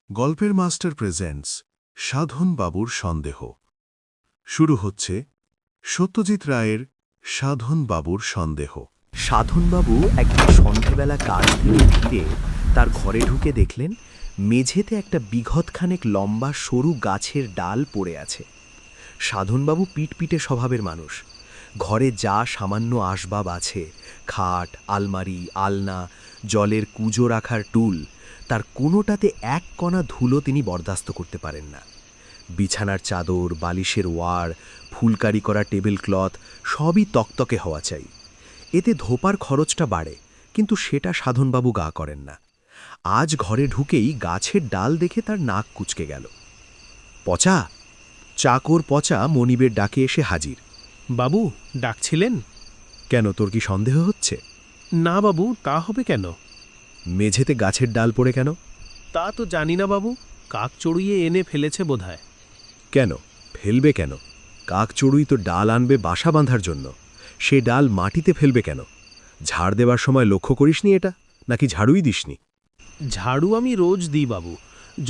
গল্পের master presents সাধন বাবুর সন্দেহ। শুরু হচ্ছে সত্যজিৎ রায়ের সাধন বাবুর সন্দেহ। সাধনবাবু একদিন সন্ধেবেলা কাজ থেকে ফিরে তার ঘরে ঢুকে দেখলেন মেঝেতে একটা বিঘতখানেক লম্বা সরু গাছের ডাল পড়ে আছে। সাধনবাবু পিটপিটে স্বভাবের মানুষ। ঘরে যা সামান্য আসবাব আছে, খাট, আলমারি, আলনা, জলের কুজো রাখার টুল, তার কোনোটাতে এক কণা ধুলো তিনি বরদাস্ত করতে পারেন না। বিছানার চাদর, বালিশের ওয়ার, ফুলকারি করা টেবিল ক্লথ সবই তকতকে হওয়া চাই। এতে ধোপার খরচটা বাড়ে, কিন্তু সেটা সাধনবাবু গা করেন না। আজ ঘরে ঢুকেই গাছের ডাল দেখে তার নাক কুঁচকে গেল। পচা! চাকর পচা মনিবের ডাকে এসে হাজির। বাবু ডাকছিলেন? কেন, তোর কি সন্দেহ হচ্ছে? না বাবু, তা হবে কেন? মেঝেতে গাছের ডাল পড়ে কেন? তা তো জানি না বাবু, কাক চড়ুইয়ে এনে ফেলেছে বোধহয়। কেন ফেলবে কেন? কাক চড়ুই তো ডাল আনবে বাসা বাঁধার জন্য, সে ডাল মাটিতে ফেলবে কেন? ঝাড় দেবার সময় লক্ষ্য করিসনি এটা, নাকি ঝাড়ুই দিসনি? ঝাড়ু আমি রোজ দিই বাবু,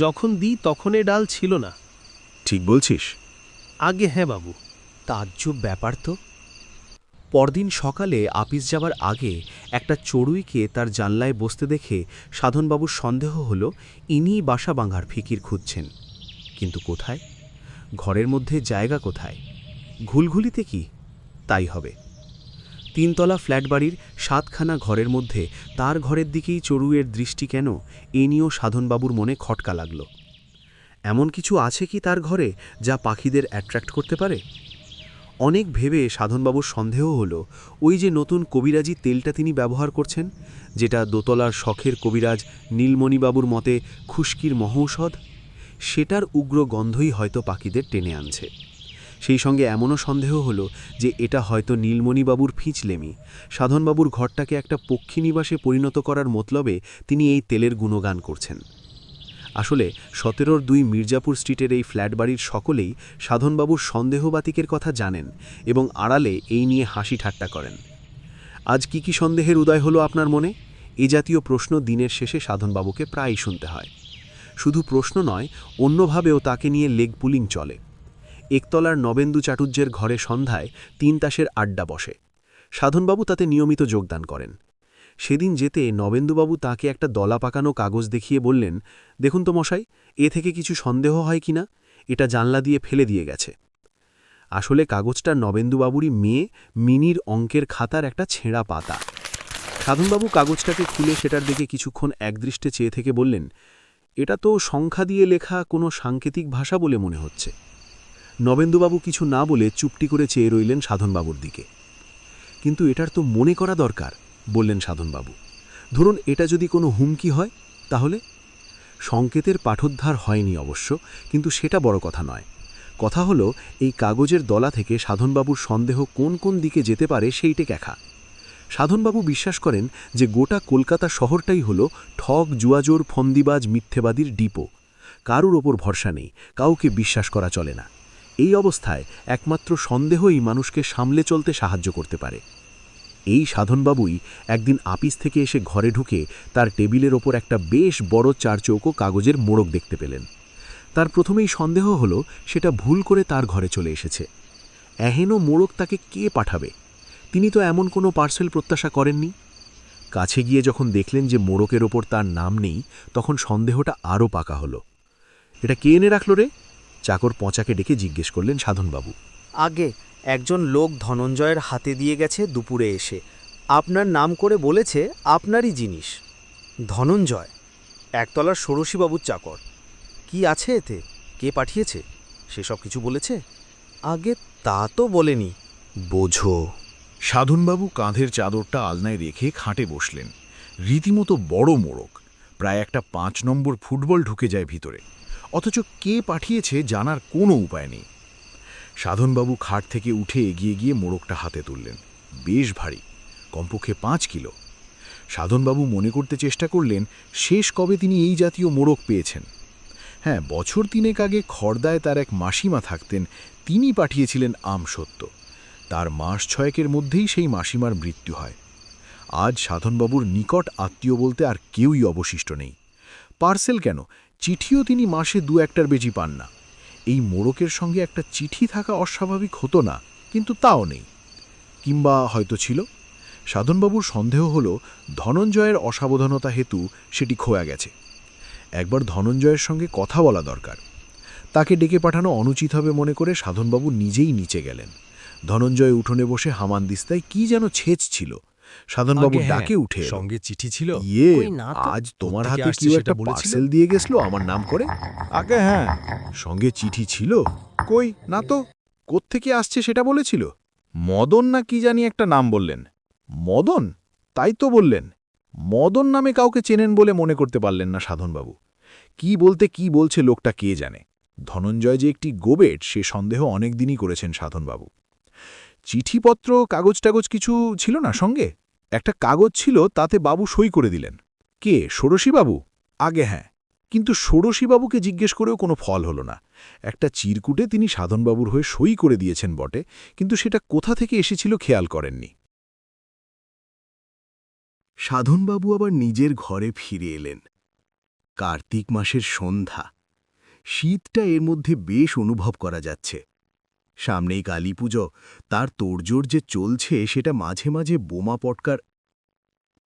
যখন দিই তখন এ ডাল ছিল না। ঠিক বলছিস? আগে হ্যাঁ বাবু। তাজ্জব ব্যাপার তো। পরদিন সকালে আপিস যাবার আগে একটা চড়ুইকে তার জানলায় বসতে দেখে সাধনবাবুর সন্দেহ হল ইনিই বাসা বাঁধার ফিকির খুঁজছেন। কিন্তু কোথায়? ঘরের মধ্যে জায়গা কোথায়? ঘুলঘুলিতে কি? তাই হবে। 3 তলা ফ্ল্যাট বাড়ির 7খানা ঘরের মধ্যে তার ঘরের দিকেই চড়ুইয়ের দৃষ্টি কেন, এ নিয়েও সাধনবাবুর মনে খটকা লাগল। এমন কিছু আছে কি তার ঘরে যা পাখিদের অ্যাট্রাক্ট করতে পারে? অনেক ভেবে সাধনবাবুর সন্দেহ হলো ওই যে নতুন কবিরাজি তেলটা তিনি ব্যবহার করছেন, যেটা দোতলার শখের কবিরাজ নীলমণিবাবুর মতে খুশকির মহৌষধ, সেটার উগ্র গন্ধই হয়তো পাখিদের টেনে আনছে। সেই সঙ্গে এমনও সন্দেহ হলো যে এটা হয়তো নীলমণিবাবুর ফিঁচলেমি। সাধনবাবুর ঘরটাকে একটা পক্ষীনিবাসে পরিণত করার মতলবে তিনি এই তেলের গুণগান করছেন। আসলে 17-2 মির্জাপুর স্ট্রিটের এই ফ্ল্যাট বাড়ির সকলেই সাধনবাবুর সন্দেহবাতিকের কথা জানেন এবং আড়ালে এই নিয়ে হাসি ঠাট্টা করেন। আজ কি সন্দেহের উদয় হলো আপনার মনে? এ জাতীয় প্রশ্ন দিনের শেষে সাধনবাবুকে প্রায়ই শুনতে হয়। শুধু প্রশ্ন নয়, অন্যভাবেও তাকে নিয়ে লেগ পুলিং চলে। একতলার নবেন্দু চাটুর্যের ঘরে সন্ধ্যায় 3 তাসের আড্ডা বসে। সাধনবাবু তাতে নিয়মিত যোগদান করেন। সেদিন যেতে নবেন্দুবাবু তাকে একটা দলা পাকানো কাগজ দেখিয়ে বললেন, দেখুন তো মশাই, এ থেকে কিছু সন্দেহ হয় কিনা, এটা জানলা দিয়ে ফেলে দিয়ে গেছে। আসলে কাগজটা নবেন্দুবাবুরই মেয়ে মিনির অঙ্কের খাতার একটা ছেঁড়া পাতা। সাধনবাবু কাগজটাকে খুলে সেটার দিকে কিছুক্ষণ একদৃষ্টে চেয়ে থেকে বললেন, এটা তো সংখ্যা দিয়ে লেখা কোনো সাংকেতিক ভাষা বলে মনে হচ্ছে। নবেন্দুবাবু কিছু না বলে চুপটি করে চেয়ে রইলেন সাধনবাবুর দিকে। কিন্তু এটার তো মনে করা দরকার, বললেন সাধনবাবু। ধরুন এটা যদি কোনো হুমকি হয়, তাহলে? সংকেতের পাঠোদ্ধার হয়নি অবশ্য, কিন্তু সেটা বড় কথা নয়। কথা হলো এই কাগজের দলা থেকে সাধনবাবুর সন্দেহ কোন কোন দিকে যেতে পারে সেইটে দেখা। সাধনবাবু বিশ্বাস করেন যে গোটা কলকাতা শহরটাই হলো ঠক, জুয়াজোর, ফন্দিবাজ, মিথ্যেবাদীর ডিপো। কারুর ওপর ভরসা নেই, কাউকে বিশ্বাস করা চলে না। এই অবস্থায় একমাত্র সন্দেহই মানুষকে সামলে চলতে সাহায্য করতে পারে। এই সাধনবাবুই একদিন আপিস থেকে এসে ঘরে ঢুকে তার টেবিলের ওপর একটা বেশ বড় 4 চৌকো কাগজের মোড়ক দেখতে পেলেন। তার প্রথমেই সন্দেহ হলো সেটা ভুল করে তার ঘরে চলে এসেছে। এহেন মোড়ক তাকে কে পাঠাবে? তিনি তো এমন কোনো পার্সেল প্রত্যাশা করেননি। কাছে গিয়ে যখন দেখলেন যে মোড়কের ওপর তার নাম নেই, তখন সন্দেহটা আরও পাকা হলো। এটা কে এনে রাখল রে? চাকর পচাকে ডেকে জিজ্ঞেস করলেন সাধনবাবু। আগে একজন লোক ধনঞ্জয়ের হাতে দিয়ে গেছে দুপুরে এসে, আপনার নাম করে বলেছে আপনারই জিনিস। ধনঞ্জয় একতলার ষোড়শীবাবুর চাকর। কি আছে এতে? কে পাঠিয়েছে সেসব কিছু বলেছে? আগে তা তো বলেনি। বোঝো। সাধনবাবু কাঁধের চাদরটা আলনায় রেখে খাটে বসলেন। রীতিমতো বড় মোড়ক, প্রায় একটা 5 নম্বর ফুটবল ঢুকে যায় ভিতরে, অথচ কে পাঠিয়েছে জানার কোনো উপায় নেই। সাধনবাবু খাট থেকে উঠে এগিয়ে গিয়ে মোড়কটা হাতে তুললেন। বেশ ভারী, কমপক্ষে 5 কিলো। সাধনবাবু মনে করতে চেষ্টা করলেন শেষ কবে তিনি এই জাতীয় মোড়ক পেয়েছেন। হ্যাঁ, বছর 3 আগে খড়দায় তার এক মাসিমা থাকতেন, তিনি পাঠিয়েছিলেন আমসত্য। তার মাস 6 মধ্যেই সেই মাসিমার মৃত্যু হয়। আজ সাধনবাবুর নিকট আত্মীয় বলতে আর কেউই অবশিষ্ট নেই। পার্সেল কেন, চিঠিও তিনি মাসে 2-1টার বেশি পান না। এই মোড়কের সঙ্গে একটা চিঠি থাকা অস্বাভাবিক হতো না, কিন্তু তাও নেই। কিংবা হয়তো ছিল। সাধনবাবুর সন্দেহ হল ধনঞ্জয়ের অসাবধানতা হেতু সেটি খোয়া গেছে। একবার ধনঞ্জয়ের সঙ্গে কথা বলা দরকার। তাকে ডেকে পাঠানো অনুচিত হবে মনে করে সাধনবাবু নিজেই নিচে গেলেন। ধনঞ্জয় উঠোনে বসে হামানদিস্তায় কি যেন ছেচ ছিল। সাধনবাবু ডাকে উঠে এলো। সঙ্গে চিঠি ছিল? ইয়ে, কই না তো। আজ তোমার কোত্থেকে হাতে আসছে কেউ সেটা একটা বলেছিল? পার্সেল দিয়ে গেছিল আমার নাম করে। আগে হ্যাঁ। সঙ্গে চিঠি ছিল? কই না তো। কোত্থেকে আসছে সেটা বলেছিল? মদন না কি জানি একটা নাম বললেন। মদন? তাই তো বললেন। মদন নামে কাউকে চেনেন বলে মনে করতে পারলেন না সাধনবাবু। কি বলতে কি বলছে লোকটা কে জানে। ধনঞ্জয় যে একটি গোবেট সে সন্দেহ অনেক দিনই করেছেন সাধনবাবু। চিঠিপত্র কাগজ টাগজ কিছু ছিল না সঙ্গে? একটা কাগজ ছিল, তাতে বাবু সই করে দিলেন। কে, ষোড়শীবাবু? আগে হ্যাঁ, কিন্তু ষোড়শীবাবুকে জিজ্ঞেস করেও কোনো ফল হল না। একটা চিরকুটে তিনি সাধনবাবুর হয়ে সই করে দিয়েছেন বটে, কিন্তু সেটা কোথা থেকে এসেছিল খেয়াল করেননি। সাধনবাবু আবার নিজের ঘরে ফিরে এলেন। কার্তিক মাসের সন্ধ্যা। শীতটা এর মধ্যে বেশ অনুভব করা যাচ্ছে। সামনেই কালীপুজো, তার তোড়জোড় যে চলছে সেটা মাঝে মাঝে বোমা পটকার।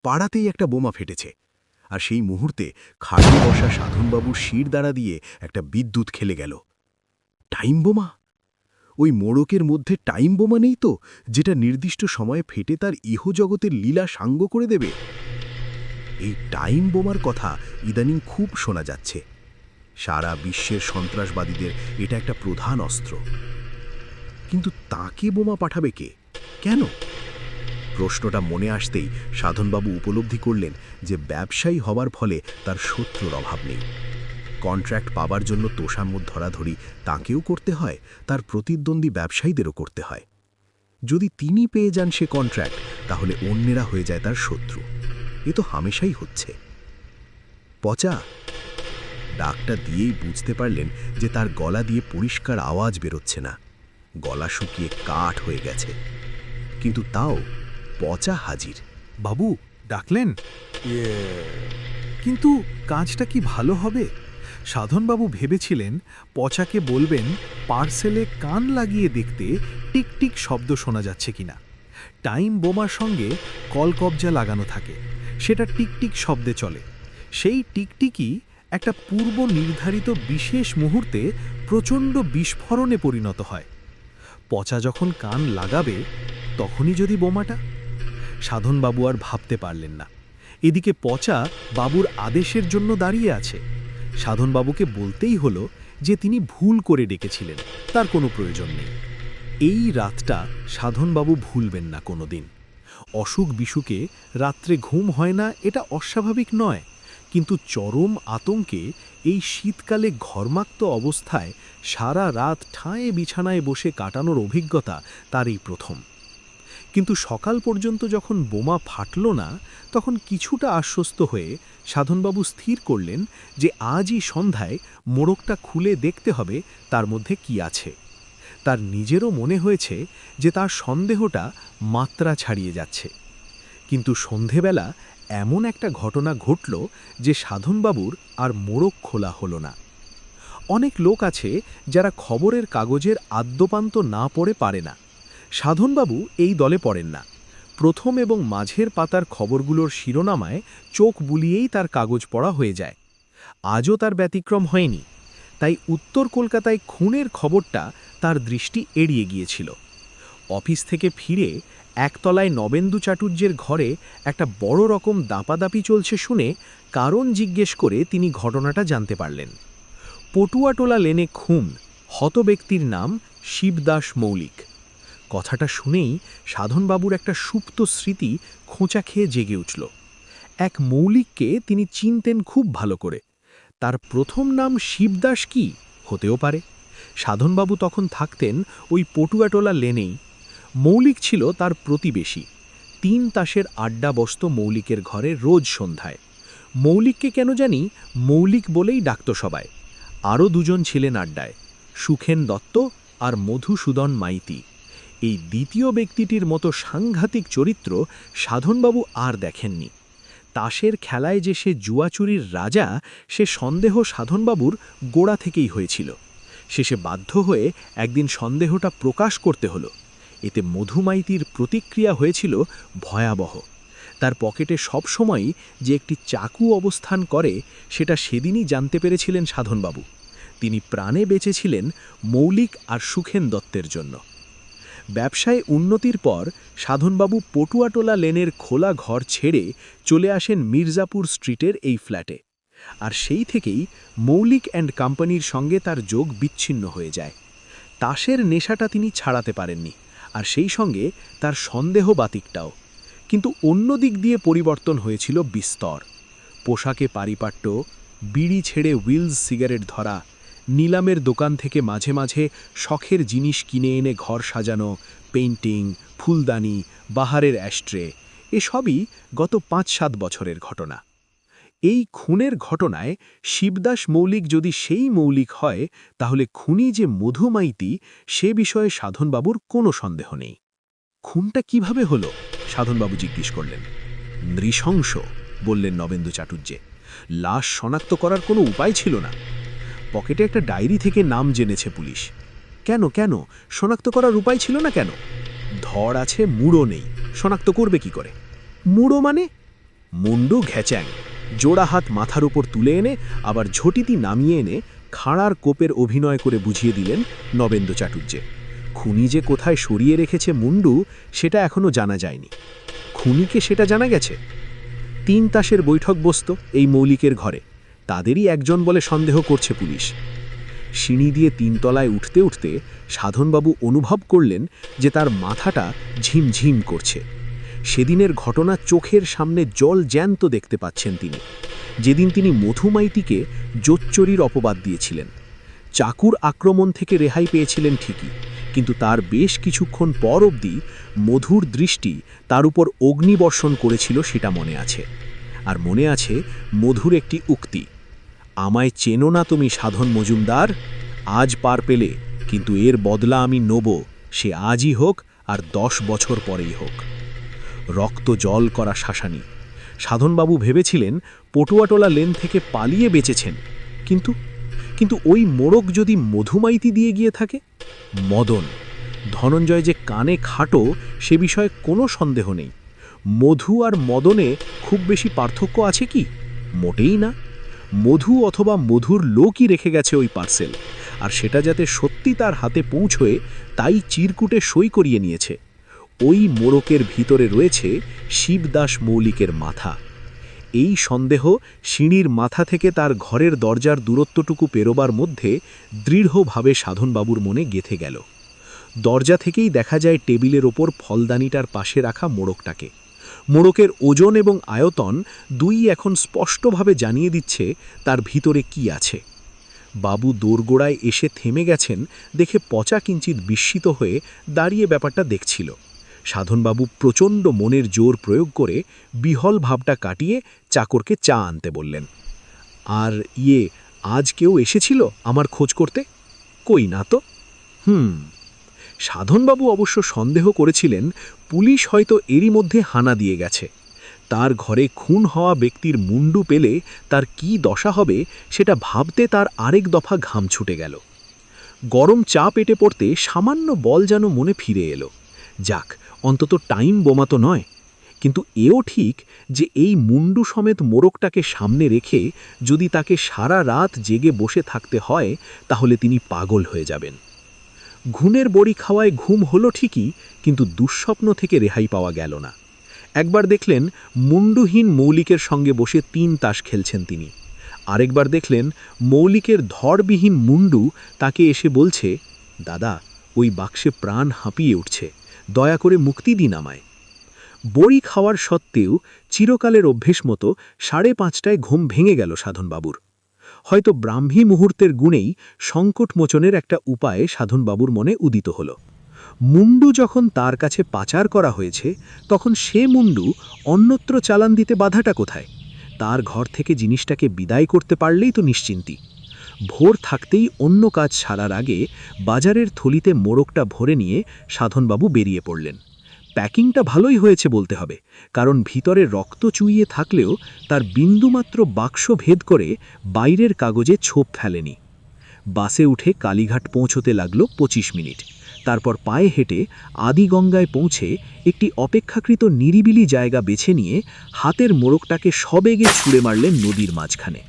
পাড়াতেই একটা বোমা ফেটেছে, আর সেই মুহূর্তে খাটে বসা সাধনবাবুর শির দ্বারা দিয়ে একটা বিদ্যুৎ খেলে গেল। টাইম বোমা? ওই মোড়কের মধ্যে টাইম বোমা নেই তো, যেটা নির্দিষ্ট সময়ে ফেটে তার ইহজগতের লীলা সাঙ্গ করে দেবে? এই টাইম বোমার কথা ইদানিং খুব শোনা যাচ্ছে। সারা বিশ্বের সন্ত্রাসবাদীদের এটা একটা প্রধান অস্ত্র। কিন্তু তাকে বোমা পাঠাবে কে, কেন? প্রশ্নটা মনে আসতেই সাধনবাবু উপলব্ধি করলেন যে ব্যবসায়ী হবার ফলে তার শত্রুর অভাব নেই। কন্ট্রাক্ট পাবার জন্য তোষামোদ ধরাধরি তাকেও করতে হয়, তার প্রতিদ্বন্দ্বী ব্যবসায়ীদেরও করতে হয়। যদি তিনি পেয়ে যান সে কন্ট্রাক্ট, তাহলে অন্যেরা হয়ে যায় তার শত্রু। এ তো হামেশাই হচ্ছে। পচা ডাকটা দিয়েই বুঝতে পারলেন যে তার গলা দিয়ে পরিষ্কার আওয়াজ বেরোচ্ছে না, গলা শুকিয়ে কাঠ হয়ে গেছে। কিন্তু তাও পচা হাজির। বাবু ডাকলেন? কিন্তু কাজটা কি ভালো হবে? সাধনবাবু ভেবেছিলেন পচাকে বলবেন পার্সেলে কান লাগিয়ে দেখতে টিকটিক শব্দ শোনা যাচ্ছে কিনা। টাইম বোমার সঙ্গে কলকবজা লাগানো থাকে, সেটা টিকটিক শব্দে চলে। সেই টিকটিকই একটা পূর্ব নির্ধারিত বিশেষ মুহূর্তে প্রচণ্ড বিস্ফোরণে পরিণত হয়। পচা যখন কান লাগাবে তখনই যদি বোমাটা। সাধনবাবু আর ভাবতে পারলেন না। এদিকে পচা বাবুর আদেশের জন্য দাঁড়িয়ে আছে। সাধনবাবুকে বলতেই হলো যে তিনি ভুল করে ডেকেছিলেন, তার কোনো প্রয়োজন নেই। এই রাতটা সাধনবাবু ভুলবেন না কোনোদিন। অসুখ বিসুখে রাত্রে ঘুম হয় না এটা অস্বাভাবিক নয়, কিন্তু চরম আতঙ্কে এই শীতকালে ঘর্মাক্ত অবস্থায় সারা রাত ঠাঁয়ে বিছানায় বসে কাটানোর অভিজ্ঞতা তার এই প্রথম। কিন্তু সকাল পর্যন্ত যখন বোমা ফাটল না, তখন কিছুটা আশ্বস্ত হয়ে সাধনবাবু স্থির করলেন যে আজই সন্ধ্যায় মোড়কটা খুলে দেখতে হবে তার মধ্যে কি আছে। তার নিজেরও মনে হয়েছে যে তার সন্দেহটা মাত্রা ছাড়িয়ে যাচ্ছে। কিন্তু সন্ধেবেলা এমন একটা ঘটনা ঘটল যে সাধনবাবুর আর মোড়ক খোলা হলো না। অনেক লোক আছে যারা খবরের কাগজের আদ্যপান্ত না পড়ে পারে না। সাধনবাবু এই দলে পড়েন না। প্রথম এবং মাঝের পাতার খবরগুলোর শিরোনামায় চোখ বুলিয়েই তার কাগজ পড়া হয়ে যায়। আজও তার ব্যতিক্রম হয়নি। তাই উত্তর কলকাতায় খুনের খবরটা তার দৃষ্টি এড়িয়ে গিয়েছিল। অফিস থেকে ফিরে একতলায় নবেন্দু চাটুর্যের ঘরে একটা বড় রকম দাপাদাপি চলছে শুনে কারণ জিজ্ঞেস করে তিনি ঘটনাটা জানতে পারলেন। পটুয়াটোলা লেনে খুন, হত ব্যক্তির নাম শিবদাস মৌলিক। কথাটা শুনেই সাধনবাবুর একটা সুপ্ত স্মৃতি খোঁচা খেয়ে জেগে উঠল। এক মৌলিককে তিনি চিনতেন খুব ভালো করে। তার প্রথম নাম শিবদাস কি হতেও পারে। সাধনবাবু তখন থাকতেন ওই পটুয়াটোলা লেনেই। মৌলিক ছিল তার প্রতিবেশী। 3 তাসের আড্ডা বসত মৌলিকের ঘরে রোজ সন্ধ্যায়। মৌলিককে কেন জানি মৌলিক বলেই ডাকত সবাই। আরও 2 জন ছিলেন আড্ডায়, সুখেন দত্ত আর মধুসূদন মাইতি। এই দ্বিতীয় ব্যক্তিটির মতো সাংঘাতিক চরিত্র সাধনবাবু আর দেখেননি। তাসের খেলায় যে সে জুয়াচুরির রাজা, সে সন্দেহ সাধনবাবুর গোড়া থেকেই হয়েছিল। শেষে বাধ্য হয়ে একদিন সন্দেহটা প্রকাশ করতে হলো। এতে মধুমাইতির প্রতিক্রিয়া হয়েছিল ভয়াবহ। তার পকেটে সবসময়ই যে একটি চাকু অবস্থান করে, সেটা সেদিনই জানতে পেরেছিলেন সাধনবাবু। তিনি প্রাণে বেঁচেছিলেন মৌলিক আর সুখেন দত্তের জন্য। ব্যবসায় উন্নতির পর সাধনবাবু পটুয়াটোলা লেনের খোলা ঘর ছেড়ে চলে আসেন মির্জাপুর স্ট্রিটের এই ফ্ল্যাটে। আর সেই থেকেই মৌলিক অ্যান্ড কোম্পানির সঙ্গে তার যোগ বিচ্ছিন্ন হয়ে যায়। তাসের নেশাটা তিনি ছাড়াতে পারেননি, আর সেই সঙ্গে তার সন্দেহ বাতিকটাও। কিন্তু অন্য দিক দিয়ে পরিবর্তন হয়েছিল বিস্তর। পোশাকে পারিপাট্য, বিড়ি ছেড়ে উইলস সিগারেট ধরা, নিলামের দোকান থেকে মাঝে মাঝে শখের জিনিস কিনে এনে ঘর সাজানো, পেইন্টিং, ফুলদানি, বাহারের অ্যাস্ট্রে, এসবই গত ৫-৭ বছরের ঘটনা। এই খুনের ঘটনায় শিবদাস মৌলিক যদি সেই মৌলিক হয়, তাহলে খুনি যে মধুমাইতি, সে বিষয়ে সাধনবাবুর কোনো সন্দেহ নেই। খুনটা কিভাবে হলো? সাধনবাবু জিজ্ঞেস করলেন। নৃশংস, বললেন নবেন্দু চাটুর্যে। লাশ শনাক্ত করার কোনো উপায় ছিল না। পকেটে একটা ডায়েরি থেকে নাম জেনেছে পুলিশ। কেন কেন শনাক্ত করার উপায় ছিল না কেন? ধর আছে, মুড়ো নেই, শনাক্ত করবে কি করে? মুড়ো মানে? মুন্ডু ঘ্যাচ্যাং, জোড়া হাত মাথার উপর তুলে এনে আবার ঝটিতি নামিয়ে এনে খাড়ার কোপের অভিনয় করে বুঝিয়ে দিলেন নবেন্দু চাটুর্যে। খুনি যে কোথায় সরিয়ে রেখেছে মুন্ডু, সেটা এখনও জানা যায়নি। খুনিকে সেটা জানা গেছে। 3 তাসের বৈঠক বসত এই মৌলিকের ঘরে, তাদেরই একজন বলে সন্দেহ করছে পুলিশ। সিঁড়ি দিয়ে 3 তলায় উঠতে উঠতে সাধনবাবু অনুভব করলেন যে তার মাথাটা ঝিমঝিম করছে। সেদিনের ঘটনা চোখের সামনে জল জ্যান্ত দেখতে পাচ্ছেন তিনি, যেদিন তিনি মধুমাইতিকে জোচ্চুরির অপবাদ দিয়েছিলেন। চাকুর আক্রমণ থেকে রেহাই পেয়েছিলেন ঠিকই, কিন্তু তার বেশ কিছুক্ষণ পর অবধি মধুর দৃষ্টি তার উপর অগ্নিবর্ষণ করেছিল, সেটা মনে আছে। আর মনে আছে মধুর একটি উক্তি, আমায় চেনো না তুমি সাধন মজুমদার, আজ পার পেলে, কিন্তু এর বদলা আমি নেব, সে আজই হোক আর 10 বছর পরেই হোক। রক্ত জল করা শাসানি। সাধনবাবু ভেবেছিলেন পটুয়াটোলা লেন থেকে পালিয়ে বেঁচেছেন, কিন্তু ওই মোড়ক যদি মধুমাইতি দিয়ে গিয়ে থাকে? মদন, ধনঞ্জয় যে কানে খাটো, সে বিষয়ে কোনো সন্দেহ নেই। মধু আর মদনে খুব বেশি পার্থক্য আছে কি? মোটেই না। মধু অথবা মধুর লোকই রেখে গেছে ওই পার্সেল, আর সেটা যাতে সত্যি তার হাতে পৌঁছয়, তাই চিরকুটে সই করিয়ে নিয়েছে। ওই মোড়কের ভিতরে রয়েছে শিবদাস মৌলিকের মাথা। এই সন্দেহ সিঁড়ির মাথা থেকে তার ঘরের দরজার দূরত্বটুকু পেরোবার মধ্যে দৃঢ়ভাবে সাধনবাবুর মনে গেঁথে গেল। দরজা থেকেই দেখা যায় টেবিলের ওপর ফলদানিটার পাশে রাখা মোড়কটাকে। মোড়কের ওজন এবং আয়তন দুই এখন স্পষ্টভাবে জানিয়ে দিচ্ছে তার ভিতরে কি আছে। বাবু দোরগোড়ায় এসে থেমে গেছেন দেখে পচা কিঞ্চিত বিস্মিত হয়ে দাঁড়িয়ে ব্যাপারটা দেখছিল। সাধনবাবু প্রচণ্ড মনের জোর প্রয়োগ করে বিহল ভাবটা কাটিয়ে চাকরকে চা আনতে বললেন। আর আজ কেউ এসেছিল আমার খোঁজ করতে? কই না তো। সাধনবাবু অবশ্য সন্দেহ করেছিলেন পুলিশ হয়তো এরই মধ্যে হানা দিয়ে গেছে। তার ঘরে খুন হওয়া ব্যক্তির মুন্ডু পেলে তার কি দশা হবে, সেটা ভাবতে তার আরেক দফা ঘাম ছুটে গেল। গরম চা পেটে পড়তে সামান্য বল যেন মনে ফিরে এলো। যাক, অন্তত টাইম বোমা তো নয়। কিন্তু এও ঠিক যে এই মুন্ডু সমেত মোড়কটাকে সামনে রেখে যদি তাকে সারা রাত জেগে বসে থাকতে হয়, তাহলে তিনি পাগল হয়ে যাবেন। ঘুমের বড়ি খাওয়ায় ঘুম হলো ঠিকই, কিন্তু দুঃস্বপ্ন থেকে রেহাই পাওয়া গেল না। একবার দেখলেন মুন্ডুহীন মৌলিকের সঙ্গে বসে 3 তাস খেলছেন তিনি। আরেকবার দেখলেন মৌলিকের ধড়বিহীন মুন্ডু তাকে এসে বলছে, দাদা, ওই বাক্সে প্রাণ হাঁপিয়ে উঠছে, দয়া করে মুক্তি দিন আমায়। বড়ি খাওয়ার সত্ত্বেও চিরকালের অভ্যেস মতো 5:30টায় ঘুম ভেঙে গেল সাধনবাবুর। হয়তো ব্রাহ্মী মুহূর্তের গুণেই সংকটমোচনের একটা উপায়ে সাধনবাবুর মনে উদিত হল। মুন্ডু যখন তার কাছে পাচার করা হয়েছে, তখন সে মুন্ডু অন্যত্র চালান দিতে বাধাটা কোথায়? তার ঘর থেকে জিনিসটাকে বিদায় করতে পারলেই তো নিশ্চিন্তি। ভোর থাকতেই অন্য কাজ সারার আগে বাজারের থলিতে মোড়কটা ভরে নিয়ে সাধনবাবু বেরিয়ে পড়লেন। প্যাকিংটা ভালোই হয়েছে বলতে হবে, কারণ ভিতরে রক্ত চুইয়ে থাকলেও তার বিন্দুমাত্র বাক্স ভেদ করে বাইরের কাগজে ছোপ ফেলেনি। বাসে উঠে কালীঘাট পৌঁছতে লাগলো 25 মিনিট। তারপর পায়ে হেঁটে আদিগঙ্গায় পৌঁছে একটি অপেক্ষাকৃত নিরিবিলি জায়গা বেছে নিয়ে হাতের মোড়কটাকে সবেগে ছুঁড়ে মারলেন নদীর মাঝখানে।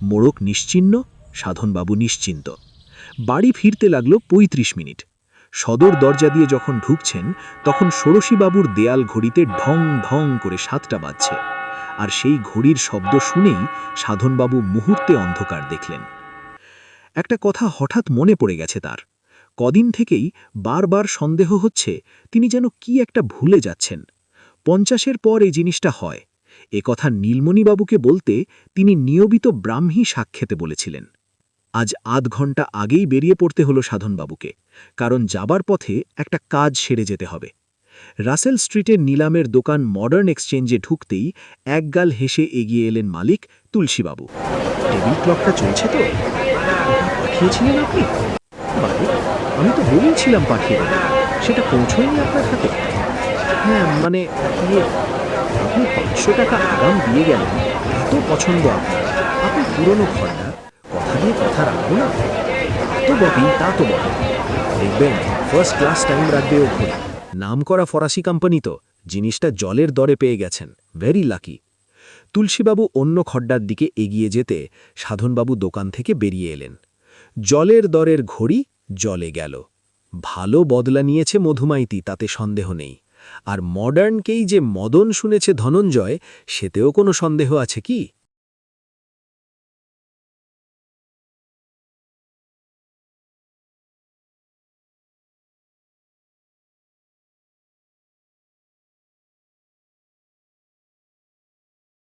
মোড়ক নিশ্চিহ্ন, সাধনবাবু নিশ্চিন্ত। বাড়ি ফিরতে লাগলো 35 মিনিট। সদর দরজা দিয়ে যখন ঢুকছেন তখন ষোড়শীবাবুর দেয়াল ঘড়িতে ঢং ঢং করে 7টা বাজছে, আর সেই ঘড়ির শব্দ শুনেই সাধনবাবু মুহূর্তে অন্ধকার দেখলেন। একটা কথা হঠাৎ মনে পড়ে গেছে তার। কদিন থেকেই বারবার সন্দেহ হচ্ছে তিনি যেন কি একটা ভুলে যাচ্ছেন। 50-এর পর এই জিনিসটা হয়, এ কথা নীলমণিবাবুকে বলতে তিনি নিয়মিত ব্রাহ্মী সাক্ষেতে বলেছিলেন। আজ আধ ঘন্টা আগেই বেরিয়ে পড়তে হলো সাধনবাবুকে, কারণ যাবার পথে একটা কাজ সেরে যেতে হবে। রাসেল স্ট্রিটের নিলামের দোকান মডার্ন এক্সচেঞ্জে ঢুকতেই একগাল হেসে এগিয়ে এলেন মালিক তুলসীবাবু। টেবিল ক্লকটা চলছে তো? ওটা পাঠিয়েছিলেন আপনি? মালিক, আমি তো বলেছিলাম পাঠিয়ে দেবেন, সেটা পৌঁছয়নি আপনার হাতে? হ্যাঁ, মানে আপনি 500 টাকা আগাম দিয়ে গেলেন, এত পছন্দ আপনার, আপনি পুরনো খড়দার, কথা দিয়ে কথা রাখবো না? তো বটেই, তা তো বটে। দেখবেন ফার্স্ট ক্লাস টাইম রাখবে ও ঘড়ি। নাম করা ফরাসি কোম্পানি তো, জিনিসটা জলের দরে পেয়ে গেছেন, ভেরি লাকি। তুলসীবাবু অন্য খড্ডার দিকে এগিয়ে যেতে সাধনবাবু দোকান থেকে বেরিয়ে এলেন। জলের দরের ঘড়ি জলে গেল। ভালো বদলা নিয়েছে মধুমাইতি, তাতে সন্দেহ নেই। আর মডার্নকেই যে মদন শুনেছে ধনঞ্জয়, সেতেও কোনো সন্দেহ আছে কি?